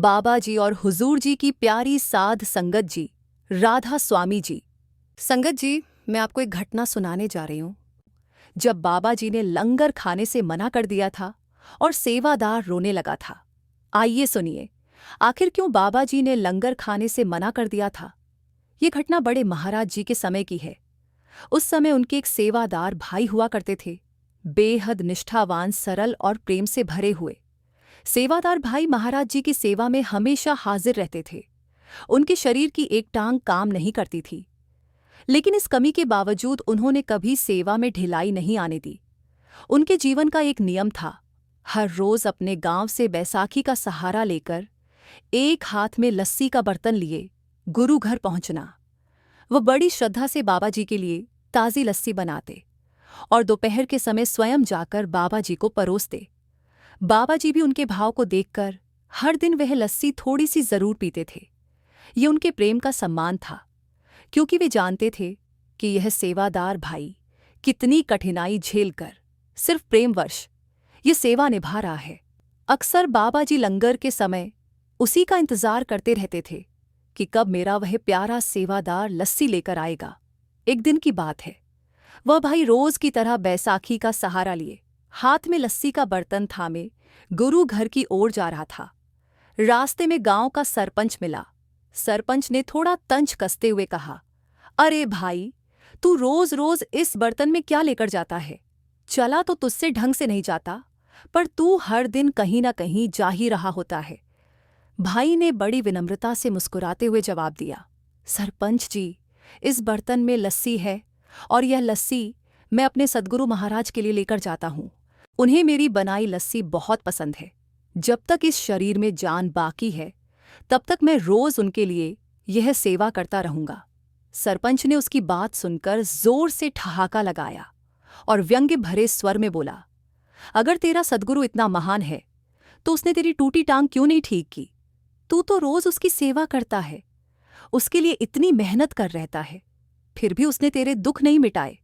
बाबा जी और हुजूर जी की प्यारी साध संगत जी, राधा स्वामी जी। संगत जी, मैं आपको एक घटना सुनाने जा रही हूँ। जब बाबा जी ने लंगर खाने से मना कर दिया था और सेवादार रोने लगा था। आइए सुनिए, आखिर क्यों बाबा जी ने लंगर खाने से मना कर दिया था। ये घटना बड़े महाराज जी के समय की है। उस समय उनके एक सेवादार भाई हुआ करते थे, बेहद निष्ठावान, सरल और प्रेम से भरे हुए। सेवादार भाई महाराज जी की सेवा में हमेशा हाजिर रहते थे। उनके शरीर की एक टांग काम नहीं करती थी, लेकिन इस कमी के बावजूद उन्होंने कभी सेवा में ढिलाई नहीं आने दी। उनके जीवन का एक नियम था, हर रोज अपने गांव से बैसाखी का सहारा लेकर एक हाथ में लस्सी का बर्तन लिए गुरु घर पहुंचना। वो बड़ी श्रद्धा से बाबा जी के लिए ताज़ी लस्सी बनाते और दोपहर के समय स्वयं जाकर बाबा जी को परोसते। बाबा जी भी उनके भाव को देखकर हर दिन वह लस्सी थोड़ी सी जरूर पीते थे। ये उनके प्रेम का सम्मान था, क्योंकि वे जानते थे कि यह सेवादार भाई कितनी कठिनाई झेलकर सिर्फ प्रेमवश ये सेवा निभा रहा है। अक्सर बाबा जी लंगर के समय उसी का इंतजार करते रहते थे कि कब मेरा वह प्यारा सेवादार लस्सी लेकर आएगा। एक दिन की बात है, वह भाई रोज की तरह बैसाखी का सहारा लिए हाथ में लस्सी का बर्तन थामे गुरु घर की ओर जा रहा था। रास्ते में गांव का सरपंच मिला। सरपंच ने थोड़ा तंज कसते हुए कहा, अरे भाई, तू रोज रोज इस बर्तन में क्या लेकर जाता है? चला तो तुझसे ढंग से नहीं जाता, पर तू हर दिन कहीं ना कहीं जा ही रहा होता है। भाई ने बड़ी विनम्रता से मुस्कुराते हुए जवाब दिया, सरपंच जी, इस बर्तन में लस्सी है और यह लस्सी मैं अपने सद्गुरु महाराज के लिए लेकर जाता हूँ। उन्हें मेरी बनाई लस्सी बहुत पसंद है। जब तक इस शरीर में जान बाकी है, तब तक मैं रोज उनके लिए यह सेवा करता रहूंगा। सरपंच ने उसकी बात सुनकर जोर से ठहाका लगाया और व्यंग्य भरे स्वर में बोला, अगर तेरा सद्गुरु इतना महान है तो उसने तेरी टूटी टांग क्यों नहीं ठीक की? तू तो रोज उसकी सेवा करता है, उसके लिए इतनी मेहनत कर रहता है, फिर भी उसने तेरे दुख नहीं मिटाए।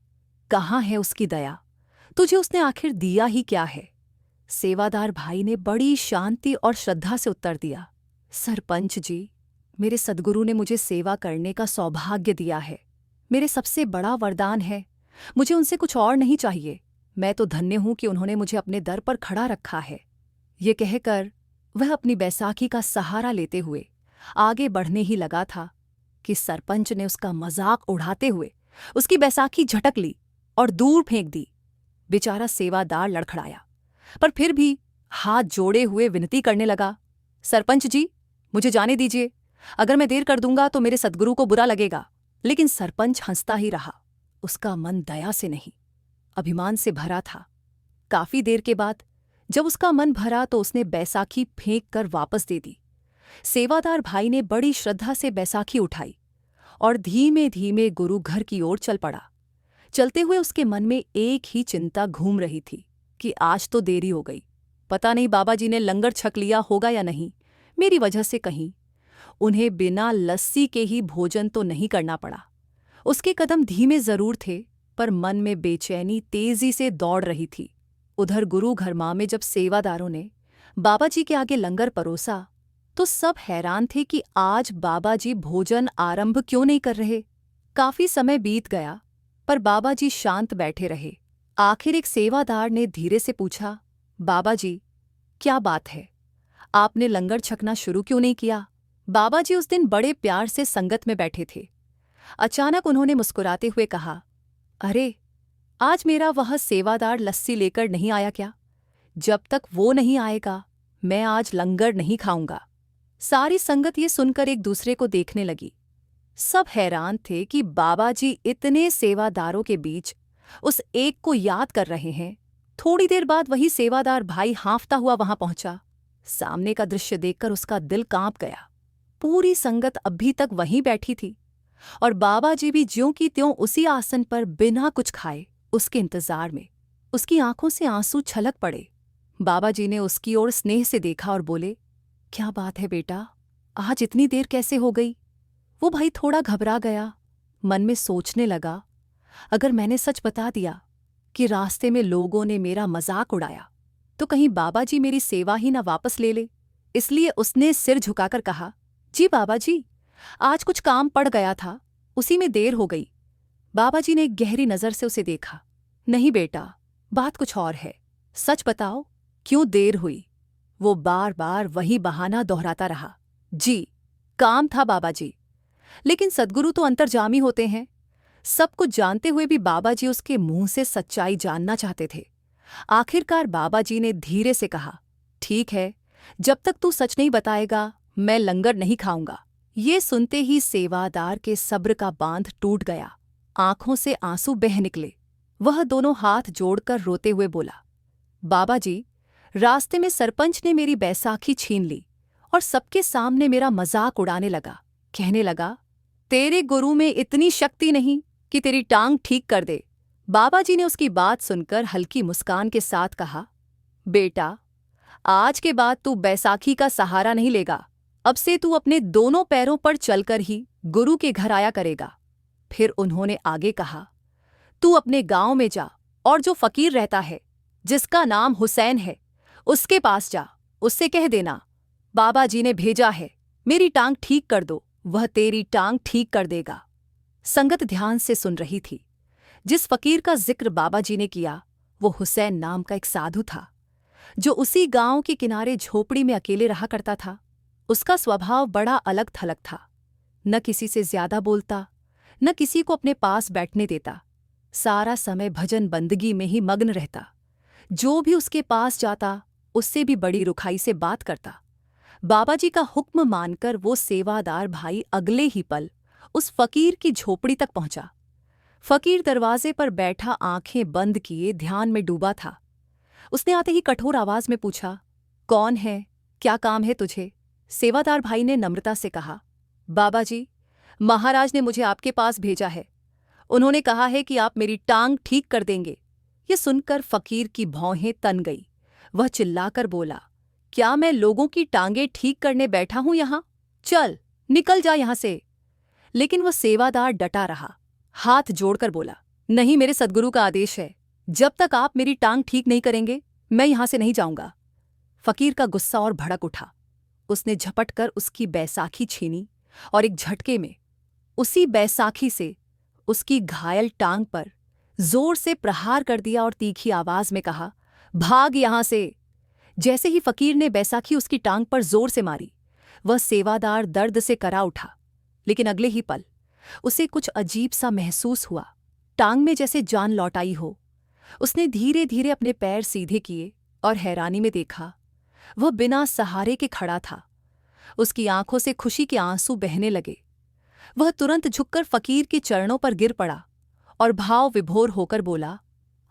कहाँ है उसकी दया? तुझे उसने आखिर दिया ही क्या है? सेवादार भाई ने बड़ी शांति और श्रद्धा से उत्तर दिया, सरपंच जी, मेरे सद्गुरु ने मुझे सेवा करने का सौभाग्य दिया है। मेरे सबसे बड़ा वरदान है। मुझे उनसे कुछ और नहीं चाहिए। मैं तो धन्य हूं कि उन्होंने मुझे अपने दर पर खड़ा रखा है। ये कहकर वह अपनी बैसाखी का सहारा लेते हुए आगे बढ़ने ही लगा था कि सरपंच ने उसका मजाक उड़ाते हुए उसकी बैसाखी झटक ली और दूर फेंक दी। बेचारा सेवादार लड़खड़ाया, पर फिर भी हाथ जोड़े हुए विनती करने लगा, सरपंच जी, मुझे जाने दीजिए। अगर मैं देर कर दूंगा तो मेरे सद्गुरु को बुरा लगेगा। लेकिन सरपंच हंसता ही रहा। उसका मन दया से नहीं, अभिमान से भरा था। काफी देर के बाद जब उसका मन भरा तो उसने बैसाखी फेंक कर वापस दे दी। सेवादार भाई ने बड़ी श्रद्धा से बैसाखी उठाई और धीमे धीमे गुरु घर की ओर चल पड़ा। चलते हुए उसके मन में एक ही चिंता घूम रही थी कि आज तो देरी हो गई। पता नहीं बाबा जी ने लंगर छक लिया होगा या नहीं, मेरी वजह से कहीं उन्हें बिना लस्सी के ही भोजन तो नहीं करना पड़ा। उसके कदम धीमे जरूर थे, पर मन में बेचैनी तेजी से दौड़ रही थी। उधर गुरु घर मां में जब सेवादारों ने बाबा जी के आगे लंगर परोसा तो सब हैरान थे कि आज बाबा जी भोजन आरंभ क्यों नहीं कर रहे। काफी समय बीत गया, पर बाबा जी शांत बैठे रहे। आखिर एक सेवादार ने धीरे से पूछा, बाबा जी, क्या बात है? आपने लंगर छकना शुरू क्यों नहीं किया? बाबा जी उस दिन बड़े प्यार से संगत में बैठे थे। अचानक उन्होंने मुस्कुराते हुए कहा, अरे, आज मेरा वह सेवादार लस्सी लेकर नहीं आया क्या? जब तक वो नहीं आएगा मैं आज लंगर नहीं खाऊंगा। सारी संगत ये सुनकर एक दूसरे को देखने लगी। सब हैरान थे कि बाबा जी इतने सेवादारों के बीच उस एक को याद कर रहे हैं। थोड़ी देर बाद वही सेवादार भाई हाँफता हुआ वहां पहुंचा। सामने का दृश्य देखकर उसका दिल कांप गया। पूरी संगत अभी तक वहीं बैठी थी और बाबा जी भी ज्यों की त्यों उसी आसन पर बिना कुछ खाए उसके इंतजार में। उसकी आंखों से आंसू छलक पड़े। बाबा जी ने उसकी ओर स्नेह से देखा और बोले, क्या बात है बेटा, आज इतनी देर कैसे हो गई? वो भाई थोड़ा घबरा गया। मन में सोचने लगा, अगर मैंने सच बता दिया कि रास्ते में लोगों ने मेरा मजाक उड़ाया तो कहीं बाबा जी मेरी सेवा ही ना वापस ले ले। इसलिए उसने सिर झुकाकर कहा, जी बाबा जी, आज कुछ काम पड़ गया था, उसी में देर हो गई। बाबा जी ने एक गहरी नज़र से उसे देखा। नहीं बेटा, बात कुछ और है, सच बताओ, क्यों देर हुई? वो बार बार वही बहाना दोहराता रहा। जी, काम था बाबा जी। लेकिन सद्गुरु तो अंतर्जामी होते हैं। सब कुछ जानते हुए भी बाबा जी उसके मुंह से सच्चाई जानना चाहते थे। आखिरकार बाबा जी ने धीरे से कहा, ठीक है, जब तक तू सच नहीं बताएगा मैं लंगर नहीं खाऊंगा। ये सुनते ही सेवादार के सब्र का बांध टूट गया। आंखों से आंसू बह निकले। वह दोनों हाथ जोड़कर रोते हुए बोला, बाबा जी, रास्ते में सरपंच ने मेरी बैसाखी छीन ली और सबके सामने मेरा मजाक उड़ाने लगा। कहने लगा, तेरे गुरु में इतनी शक्ति नहीं कि तेरी टांग ठीक कर दे। बाबा जी ने उसकी बात सुनकर हल्की मुस्कान के साथ कहा, बेटा, आज के बाद तू बैसाखी का सहारा नहीं लेगा। अब से तू अपने दोनों पैरों पर चलकर ही गुरु के घर आया करेगा। फिर उन्होंने आगे कहा, तू अपने गांव में जा और जो फकीर रहता है, जिसका नाम हुसैन है, उसके पास जा। उससे कह देना, बाबा जी ने भेजा है, मेरी टांग ठीक कर दो, वह तेरी टांग ठीक कर देगा। संगत ध्यान से सुन रही थी। जिस फकीर का जिक्र बाबा जी ने किया, वो हुसैन नाम का एक साधु था, जो उसी गांव के किनारे झोपड़ी में अकेले रहा करता था। उसका स्वभाव बड़ा अलग थलग था। न किसी से ज्यादा बोलता, न किसी को अपने पास बैठने देता। सारा समय भजन बंदगी में ही मग्न रहता। जो भी उसके पास जाता, उससे भी बड़ी रुखाई से बात करता। बाबा जी का हुक्म मानकर वो सेवादार भाई अगले ही पल उस फकीर की झोपड़ी तक पहुंचा। फकीर दरवाजे पर बैठा आंखें बंद किए ध्यान में डूबा था। उसने आते ही कठोर आवाज में पूछा, कौन है, क्या काम है तुझे? सेवादार भाई ने नम्रता से कहा, बाबा जी, महाराज ने मुझे आपके पास भेजा है। उन्होंने कहा है कि आप मेरी टांग ठीक कर देंगे। ये सुनकर फकीर की भौहें तन गई। वह चिल्लाकर बोला, क्या मैं लोगों की टांगें ठीक करने बैठा हूं यहां? चल, निकल जा यहां से। लेकिन वह सेवादार डटा रहा, हाथ जोड़कर बोला, नहीं, मेरे सद्गुरु का आदेश है, जब तक आप मेरी टांग ठीक नहीं करेंगे मैं यहां से नहीं जाऊंगा। फकीर का गुस्सा और भड़क उठा। उसने झपट कर उसकी बैसाखी छीनी और एक झटके में उसी बैसाखी से उसकी घायल टांग पर जोर से प्रहार कर दिया और तीखी आवाज में कहा, भाग यहां से। जैसे ही फकीर ने बैसाखी उसकी टांग पर जोर से मारी, वह सेवादार दर्द से करा उठा। लेकिन अगले ही पल उसे कुछ अजीब सा महसूस हुआ। टांग में जैसे जान लौट आई हो। उसने धीरे धीरे अपने पैर सीधे किए और हैरानी में देखा, वह बिना सहारे के खड़ा था। उसकी आंखों से खुशी के आंसू बहने लगे। वह तुरंत झुककर फकीर के चरणों पर गिर पड़ा और भाव विभोर होकर बोला,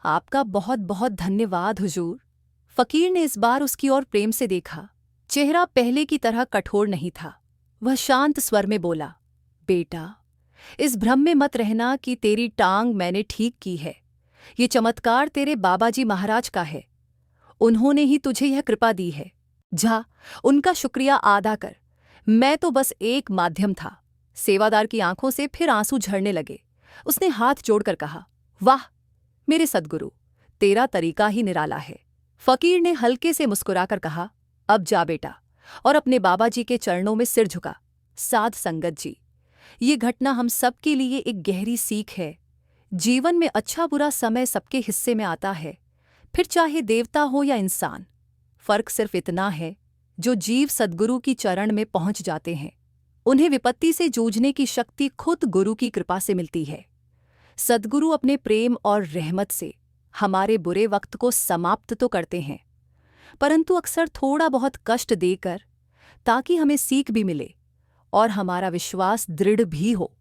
आपका बहुत बहुत धन्यवाद हुजूर। फकीर ने इस बार उसकी ओर प्रेम से देखा। चेहरा पहले की तरह कठोर नहीं था। वह शांत स्वर में बोला, बेटा, इस भ्रम में मत रहना कि तेरी टांग मैंने ठीक की है। ये चमत्कार तेरे बाबाजी महाराज का है। उन्होंने ही तुझे यह कृपा दी है। जा, उनका शुक्रिया अदा कर। मैं तो बस एक माध्यम था। सेवादार की आंखों से फिर आंसू झड़ने लगे। उसने हाथ जोड़कर कहा, वाह मेरे सद्गुरु, तेरा तरीका ही निराला है। फकीर ने हल्के से मुस्कुराकर कहा, अब जा बेटा, और अपने बाबा जी के चरणों में सिर झुका। साध संगत जी, ये घटना हम सब के लिए एक गहरी सीख है। जीवन में अच्छा बुरा समय सबके हिस्से में आता है, फिर चाहे देवता हो या इंसान। फर्क सिर्फ इतना है, जो जीव सद्गुरु की चरण में पहुंच जाते हैं, उन्हें विपत्ति से जूझने की शक्ति खुद गुरु की कृपा से मिलती है। सद्गुरु अपने प्रेम और रहमत से हमारे बुरे वक्त को समाप्त तो करते हैं, परंतु अक्सर थोड़ा बहुत कष्ट देकर, ताकि हमें सीख भी मिले और हमारा विश्वास दृढ़ भी हो।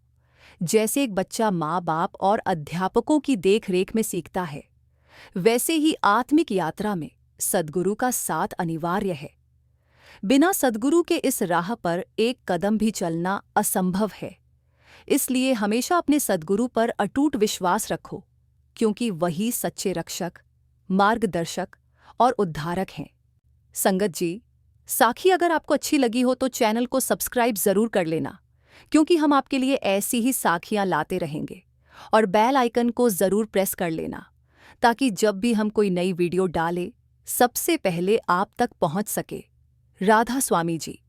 जैसे एक बच्चा माँ बाप और अध्यापकों की देखरेख में सीखता है, वैसे ही आत्मिक यात्रा में सद्गुरु का साथ अनिवार्य है। बिना सद्गुरु के इस राह पर एक कदम भी चलना असंभव है। इसलिए हमेशा अपने सद्गुरु पर अटूट विश्वास रखो, क्योंकि वही सच्चे रक्षक, मार्गदर्शक और उद्धारक हैं। संगत जी, साखी अगर आपको अच्छी लगी हो तो चैनल को सब्सक्राइब जरूर कर लेना, क्योंकि हम आपके लिए ऐसी ही साखियां लाते रहेंगे। और बेल आइकन को जरूर प्रेस कर लेना, ताकि जब भी हम कोई नई वीडियो डालें, सबसे पहले आप तक पहुंच सके। राधा स्वामी जी।